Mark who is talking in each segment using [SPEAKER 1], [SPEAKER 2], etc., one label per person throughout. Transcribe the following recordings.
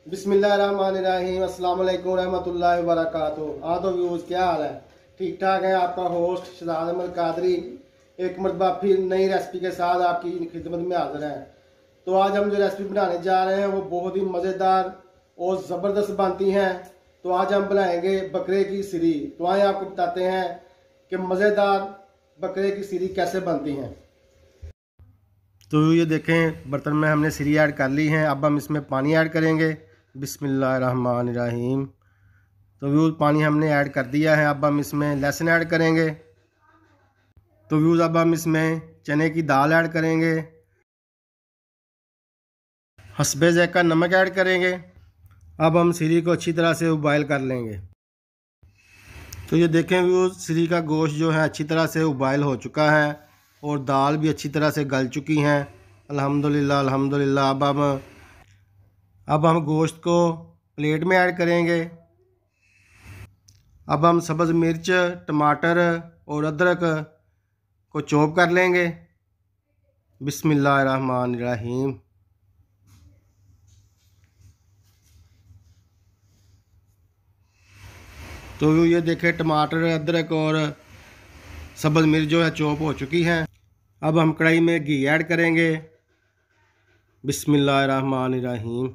[SPEAKER 1] बिस्मिल्लाहिर्रहमानिर्रहीम अस्सलाम वालेकुम रहमतुल्लाहि व बरकातुहू। हाँ तो व्यूज़, क्या हाल है? ठीक ठाक है। आपका होस्ट शहजाद अहमद कादरी एक मरतबा फिर नई रेसिपी के साथ आपकी खिदमत में हाजिर है। तो आज हम जो रेसिपी बनाने जा रहे हैं वो बहुत ही मज़ेदार और ज़बरदस्त बनती हैं। तो आज हम बनाएंगे बकरे की सिरी। तो आइए आपको बताते हैं कि मज़ेदार बकरे की सिरी कैसे बनती हैं। तो ये देखें, बर्तन में हमने सिरी ऐड कर ली है। अब हम इसमें पानी ऐड करेंगे। बिस्मिल्लाहिर्रहमानिर्रहीम। तो व्यूज़, पानी हमने ऐड कर दिया है। अब हम इसमें लहसुन ऐड करेंगे। तो व्यूज़, अब हम इसमें चने की दाल ऐड करेंगे। हस्बे ज़ायक़ा नमक ऐड करेंगे। अब हम सिरी को अच्छी तरह से उबाइल कर लेंगे। तो ये देखें व्यूज़, सिरी का गोश्त जो है अच्छी तरह से उबाइल हो चुका है और दाल भी अच्छी तरह से गल चुकी हैं। अल्हम्दुलिल्लाह अल्हम्दुलिल्लाह। अब हम गोश्त को प्लेट में ऐड करेंगे। अब हम सब्ज़ मिर्च, टमाटर और अदरक को चॉप कर लेंगे। बिस्मिल्लाहिर्रहमानिर्रहीम। तो ये देखें, टमाटर, अदरक और सब्ज़ मिर्च जो है चॉप हो चुकी हैं। अब हम कढ़ाई में घी ऐड करेंगे। बिस्मिल्लाहिर्रहमानिर्रहीम।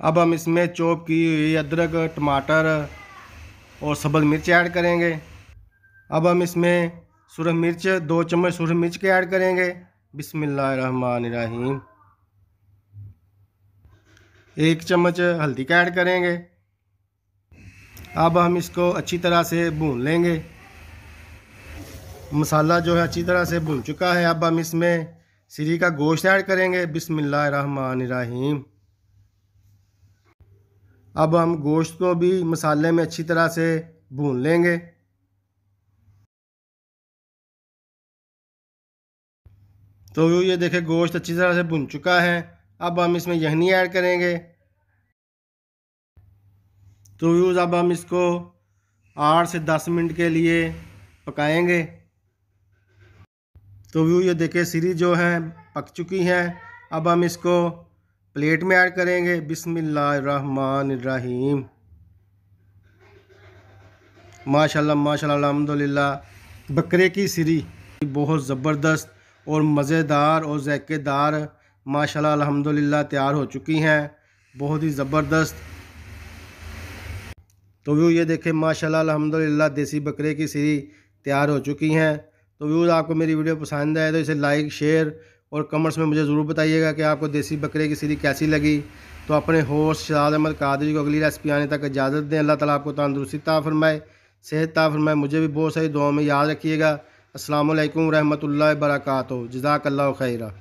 [SPEAKER 1] अब हम इसमें चॉप की हुई अदरक, टमाटर और सब्ज़ मिर्च ऐड करेंगे। अब हम इसमें सुरख मिर्च, 2 चम्मच सुरख मिर्च के ऐड करेंगे। बिस्मिल्लाहिर्रहमानिर्रहीम। 1 चम्मच हल्दी का ऐड करेंगे। अब हम इसको अच्छी तरह से भून लेंगे। मसाला जो है अच्छी तरह से भून चुका है। अब हम इसमें सिरी का गोश्त ऐड करेंगे। बिस्मिल्लाहिर्रहमानिर्रहीम। अब हम गोश्त को भी मसाले में अच्छी तरह से भून लेंगे। तो ये देखें, गोश्त अच्छी तरह से भुन चुका है। अब हम इसमें यखनी ऐड करेंगे। तो यूज़ अब हम इसको 8 से 10 मिनट के लिए पकाएंगे। तो व्यू ये देखें, सिरी जो है पक चुकी हैं। अब हम इसको प्लेट में ऐड करेंगे। बिस्मिल्लाहिर्रहमानिर्रहीम। माशाल्लाह माशाल्लाह अल्हम्दुलिल्लाह। बकरे की सिरी बहुत ज़बरदस्त और मज़ेदार और ज़ायक़ेदार माशाल्लाह अल्हम्दुलिल्लाह तैयार हो चुकी हैं। बहुत ही ज़बरदस्त। तो व्यू ये देखें, माशाल्लाह अल्हम्दुलिल्लाह देसी बकरे की सिरी तैयार हो चुकी हैं। तो व्यूज़, आपको मेरी वीडियो पसंद आए तो इसे लाइक, शेयर और कमेंट्स में मुझे ज़रूर बताइएगा कि आपको देसी बकरे की सिरी कैसी लगी। तो अपने होस्ट शहजाद अहमद कादरी को अगली रेसिपी आने तक इजाज़त दें। अल्लाह ताला आपको तंदुरुस्ती अता फरमाए, सेहत अता फरमाए। मुझे भी बहुत सारी दुआओं में याद रखिएगा। अस्सलामु अलैकुम रहमतुल्लाहि व बरकातुहू। जज़ाकल्लाहु खैरा।